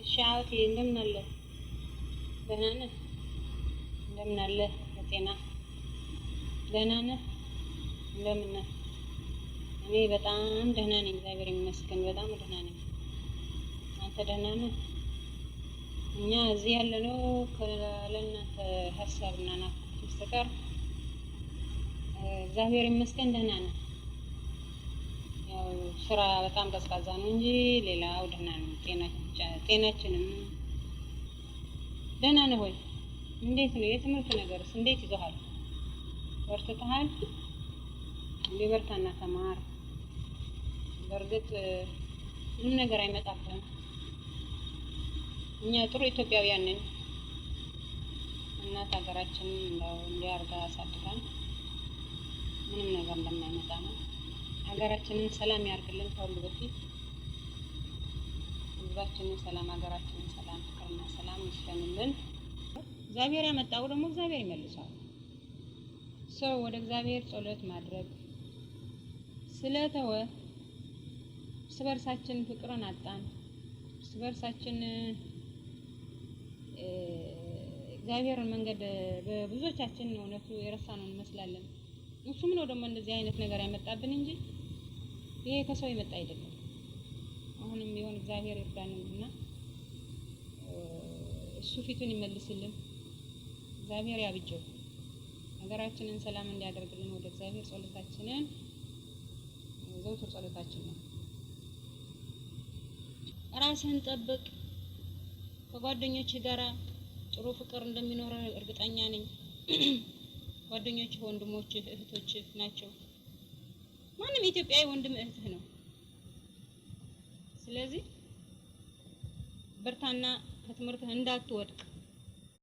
ሻውቲ እንደምን አለ? ደህና ነህ? እንደምን አለ? በጤና ደህና ነህ? እንደምን ነህ? እኔ በጣም ደህና ነኝ፣ እግዚአብሔር ይመስገን በጣም ደህና ነኝ። አንተ ደህና ነህ? እኛ እዚህ ያለነው ለእናንተ ሀሳብና ናፍቆት በስተቀር እግዚአብሔር ይመስገን ደህና ነን። ያው ስራ በጣም ቀዝቃዛ ነው እንጂ ሌላው ደህና ነው። ጤናችንም ደህና ነው። ወይ እንዴት ነው የትምህርት ነገርስ እንዴት ይዞሃል? በርትተሃል? በርታና ተማር። በእርግጥ ምንም ነገር አይመጣብህም። እኛ ጥሩ ኢትዮጵያውያን ነን። እናት ሀገራችንን እንዲያርጋ አሳድጋን ምንም ነገር እንደማይመጣ ነው። ሀገራችንን ሰላም ያርግልን። ከሁሉ በፊት ህዝባችንን ሰላም፣ ሀገራችንን ሰላም፣ ፍቅርና ሰላም ይስፈንልን። እግዚአብሔር ያመጣው ደግሞ እግዚአብሔር ይመልሳል። ሰው ወደ እግዚአብሔር ጸሎት ማድረግ ስለተወ እርስ በርሳችን ፍቅርን አጣን። እርስ በርሳችን እግዚአብሔርን መንገድ በብዙዎቻችን እውነቱ የረሳነው እንመስላለን። እሱም ነው ደግሞ እንደዚህ አይነት ነገር ያመጣብን እንጂ ይሄ ከሰው የመጣ አይደለም። አሁንም ቢሆን እግዚአብሔር ይርዳንና እሱ ፊቱን ይመልስልን። እግዚአብሔር ያብጀው፣ ሀገራችንን ሰላም እንዲያደርግልን ወደ እግዚአብሔር ጸሎታችንን ዘውትር ጸሎታችን ነው። ራስህን ጠብቅ። ከጓደኞች ጋራ ጥሩ ፍቅር እንደሚኖር እርግጠኛ ነኝ። ጓደኞች ወንድሞች እህቶች ናቸው። ማንም ኢትዮጵያዊ ወንድም እህትህ ነው። ስለዚህ በርታና ከትምህርትህ እንዳትወድቅ